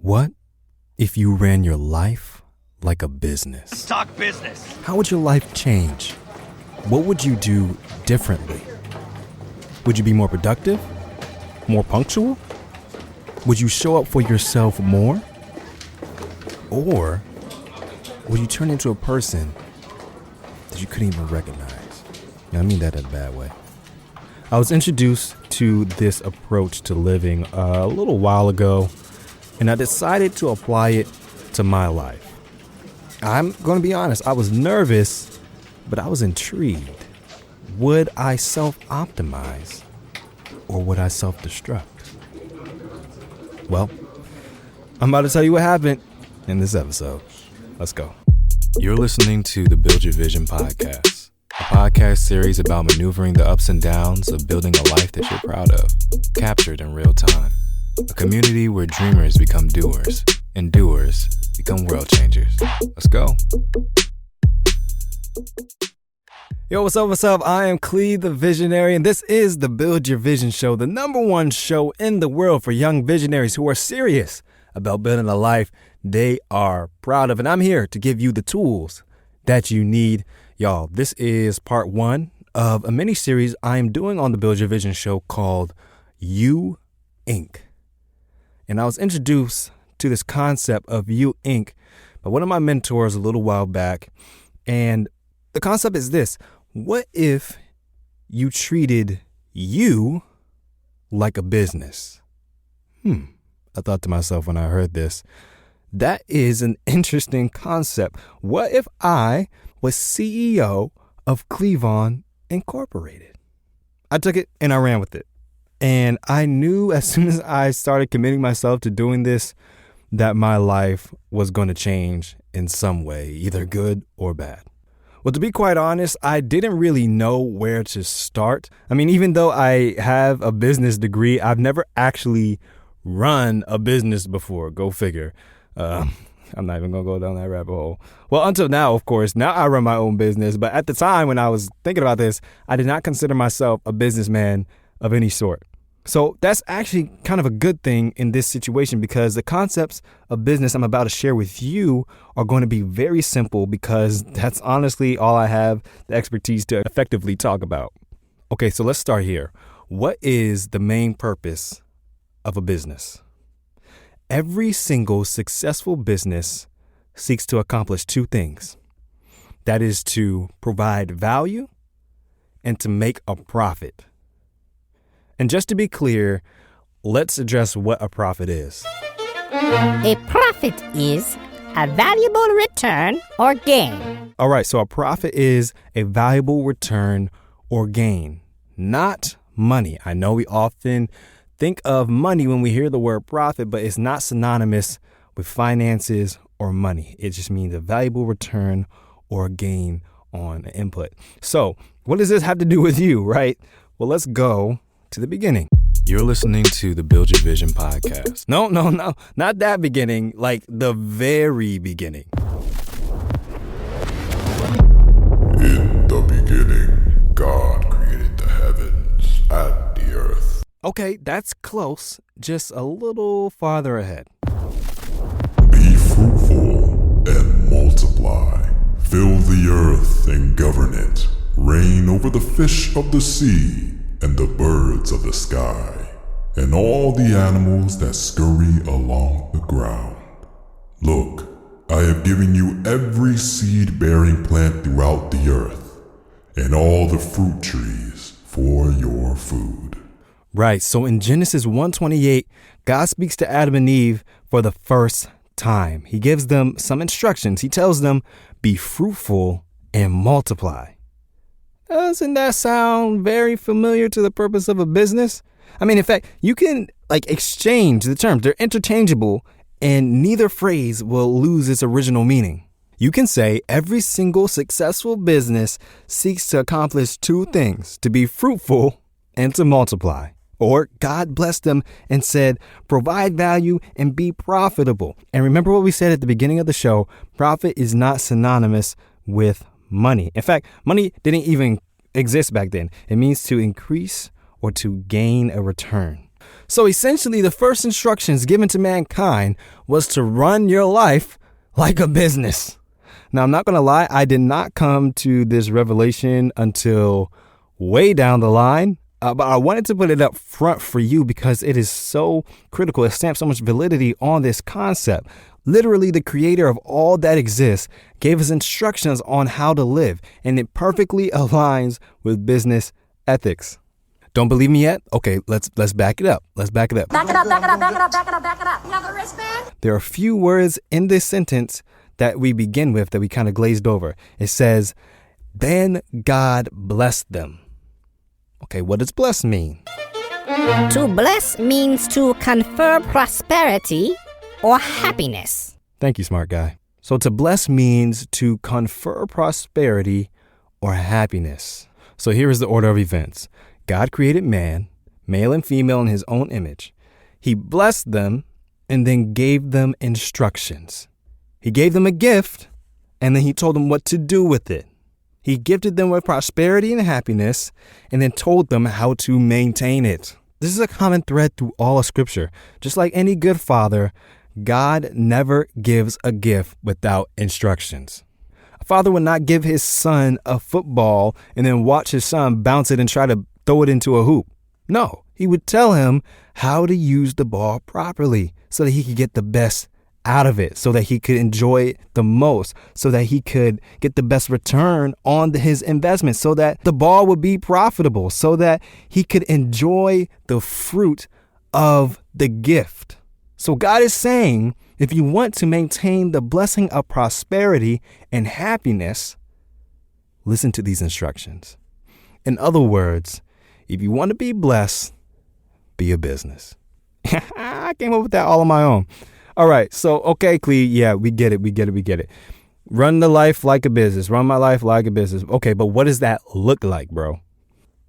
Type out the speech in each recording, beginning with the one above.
What if you ran your life like a business? Let's talk business. How would your life change? What would you do differently? Would you be more productive? More punctual? Would you show up for yourself more? Or would you turn into a person that you couldn't even recognize? I mean that in a bad way. I was introduced to this approach to living a little while ago, and I decided to apply it to my life. I'm going to be honest, I was nervous, but I was intrigued. Would I self-optimize or would I self-destruct? Well, I'm about to tell you what happened in this episode. Let's go. You're listening to the Build Your Vision podcast, a podcast series about maneuvering the ups and downs of building a life that you're proud of, captured in real time. A community where dreamers become doers and doers become world changers. Let's go. Yo, what's up? What's up? I am Clee, the visionary, and this is the Build Your Vision show, the #1 show in the world for young visionaries who are serious about building a life they are proud of. And I'm here to give you the tools that you need. Y'all, this is part 1 of a mini series I am doing on the Build Your Vision show called You Inc. And I was introduced to this concept of You Inc. by one of my mentors a little while back. And the concept is this: what if you treated you like a business? I thought to myself when I heard this, that is an interesting concept. What if I was CEO of Cleavon Incorporated? I took it and I ran with it. And I knew as soon as I started committing myself to doing this, that my life was going to change in some way, either good or bad. Well, to be quite honest, I didn't really know where to start. I mean, even though I have a business degree, I've never actually run a business before. Go figure. I'm not even going to go down that rabbit hole. Well, until now, of course, now I run my own business. But at the time when I was thinking about this, I did not consider myself a businessman of any sort. So that's actually kind of a good thing in this situation, because the concepts of business I'm about to share with you are going to be very simple, because that's honestly all I have the expertise to effectively talk about. Okay, so let's start here. What is the main purpose of a business? Every single successful business seeks to accomplish 2 things. That is to provide value and to make a profit. And just to be clear, let's address what a profit is. A profit is a valuable return or gain. All right, so a profit is a valuable return or gain, not money. I know we often think of money when we hear the word profit, but it's not synonymous with finances or money. It just means a valuable return or gain on an input. So what does this have to do with you, right? Well, let's go to the beginning. You're listening to the Build Your Vision podcast. No, not that beginning, like the very beginning. In the beginning, God created the heavens and the earth. Okay, that's close, just a little farther ahead. Be fruitful and multiply. Fill the earth and govern it. Reign over the fish of the sea and the birds of the sky, and all the animals that scurry along the ground. Look, I have given you every seed-bearing plant throughout the earth, and all the fruit trees for your food. Right, so in Genesis 1:28, God speaks to Adam and Eve for the first time. He gives them some instructions. He tells them, be fruitful and multiply. Doesn't that sound very familiar to the purpose of a business? I mean, in fact, you can exchange the terms. They're interchangeable, and neither phrase will lose its original meaning. You can say every single successful business seeks to accomplish 2 things: to be fruitful and to multiply. Or God blessed them and said, provide value and be profitable. And remember what we said at the beginning of the show: profit is not synonymous with money. In fact, money didn't even exist back then. It means to increase or to gain a return. So essentially, the first instructions given to mankind was to run your life like a business. Now, I'm not going to lie. I did not come to this revelation until way down the line. But I wanted to put it up front for you because it is so critical. It stamps so much validity on this concept. Literally, the creator of all that exists gave us instructions on how to live, and it perfectly aligns with business ethics. Don't believe me yet? Okay, let's back it up. Let's back it up. Back it up, back it up, back it up, back it up, back it up. You have a wristband? There are a few words in this sentence that we begin with that we kind of glazed over. It says, then God blessed them. Okay, what does bless mean? To bless means to confer prosperity or happiness. Thank you, smart guy. So to bless means to confer prosperity or happiness. So here is the order of events. God created man, male and female in his own image. He blessed them and then gave them instructions. He gave them a gift and then he told them what to do with it. He gifted them with prosperity and happiness and then told them how to maintain it. This is a common thread through all of Scripture. Just like any good father, God never gives a gift without instructions. A father would not give his son a football and then watch his son bounce it and try to throw it into a hoop. No, he would tell him how to use the ball properly so that he could get the best out of it, so that he could enjoy it the most, so that he could get the best return on his investment, so that the ball would be profitable, so that he could enjoy the fruit of the gift. So God is saying, if you want to maintain the blessing of prosperity and happiness, listen to these instructions. In other words, if you want to be blessed, be a business. I came up with that all on my own. All right. So, okay, Clee. Yeah, we get it. Run the life like a business. Run my life like a business. Okay, but what does that look like, bro?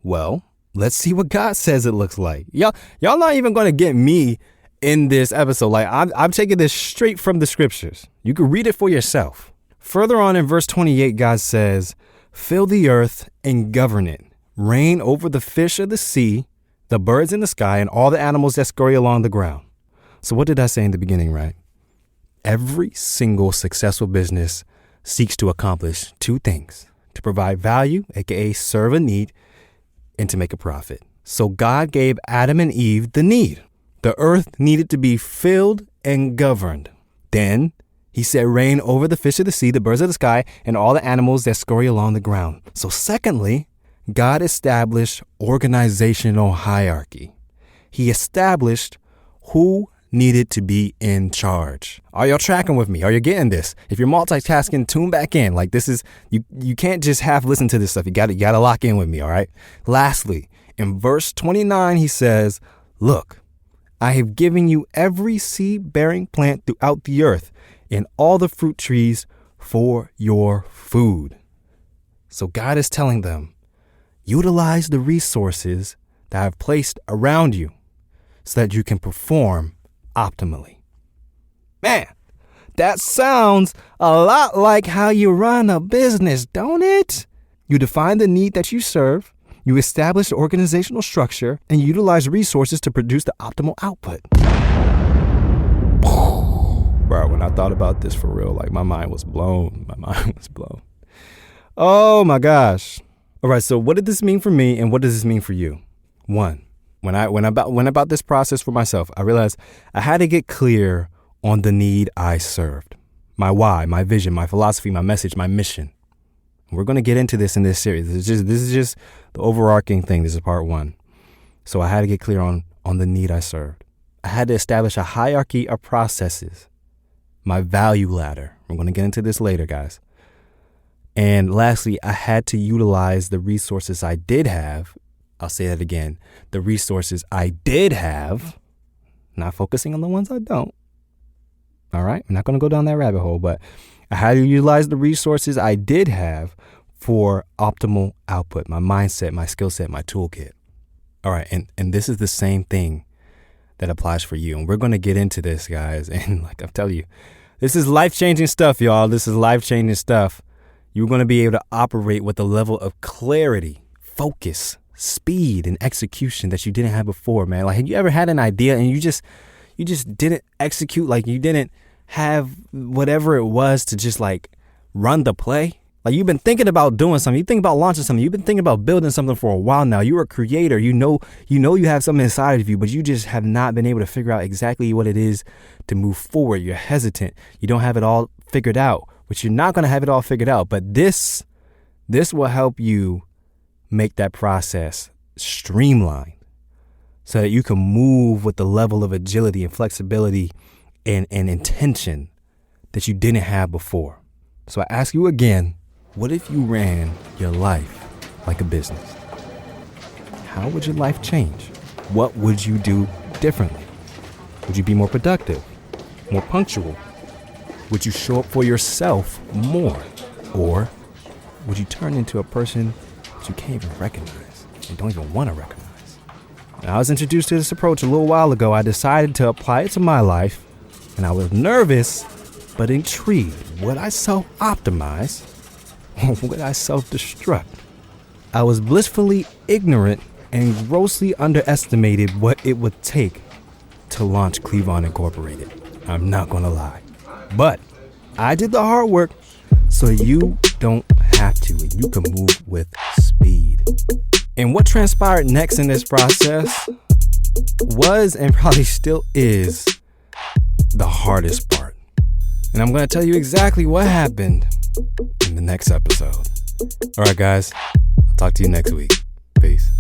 Well, let's see what God says it looks like. Y'all not even going to get me in this episode. Like, I'm taking this straight from the scriptures. You can read it for yourself. Further on in verse 28, God says, fill the earth and govern it. Reign over the fish of the sea, the birds in the sky, and all the animals that scurry along the ground. So what did I say in the beginning, right? Every single successful business seeks to accomplish two things: to provide value, aka serve a need, and to make a profit. So God gave Adam and Eve the need. The earth needed to be filled and governed. Then he said, reign over the fish of the sea, the birds of the sky, and all the animals that scurry along the ground. So secondly, God established organizational hierarchy. He established who needed to be in charge. Are y'all tracking with me? Are you getting this? If you're multitasking, tune back in. Like, this is, you can't just half listen to this stuff. You gotta lock in with me. All right. Lastly, in verse 29, he says, look, I have given you every seed-bearing plant throughout the earth and all the fruit trees for your food. So God is telling them, utilize the resources that I've placed around you so that you can perform optimally. Man, that sounds a lot like how you run a business, don't it? You define the need that you serve, you establish the organizational structure, and you utilize resources to produce the optimal output. Bro, when I thought about this for real, like my mind was blown. Oh my gosh. All right, so what did this mean for me and what does this mean for you? One, when I went about this process for myself, I realized I had to get clear on the need I served. My why, my vision, my philosophy, my message, my mission. We're going to get into this in this series. This is just the overarching thing. This is part one. So I had to get clear on the need I served. I had to establish a hierarchy of processes, my value ladder. We're going to get into this later, guys. And lastly, I had to utilize the resources I did have. I'll say that again. The resources I did have, not focusing on the ones I don't. All right. I'm not going to go down that rabbit hole, but I had to utilize the resources I did have for optimal output, my mindset, my skill set, my toolkit. All right. And this is the same thing that applies for you. And we're going to get into this, guys. And like I'm telling you, this is life-changing stuff, y'all. This is life-changing stuff. You're going to be able to operate with a level of clarity, focus, speed and execution that you didn't have before, man. Like, have you ever had an idea and you just didn't execute? Like, you didn't have whatever it was to just like run the play? Like, you've been thinking about doing something. You think about launching something. You've been thinking about building something for a while now. You're a creator. You know you have something inside of you, but you just have not been able to figure out exactly what it is to move forward. You're hesitant. You don't have it all figured out, which you're not going to have it all figured out. But this will help you make that process streamlined so that you can move with the level of agility and flexibility and intention that you didn't have before. So I ask you again, what if you ran your life like a business? How would your life change? What would you do differently? Would you be more productive, more punctual? Would you show up for yourself more? Or would you turn into a person that you can't even recognize and don't even want to recognize? When I was introduced to this approach a little while ago, I decided to apply it to my life, and I was nervous but intrigued. Would I self-optimize? Or would I self-destruct? I was blissfully ignorant and grossly underestimated what it would take to launch Cleavon Incorporated. I'm not gonna lie. But I did the hard work so you don't have to, and you can move with speed. And what transpired next in this process was, and probably still is, the hardest part. And I'm gonna tell you exactly what happened in the next episode. All right, guys, I'll talk to you next week. Peace.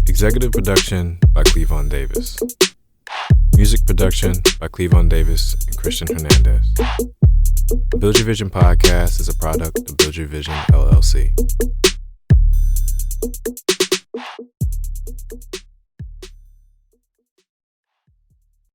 Executive production by Cleavon Davis. Music production by Cleavon Davis and Christian Hernandez. The Build Your Vision podcast is a product of Build Your Vision LLC.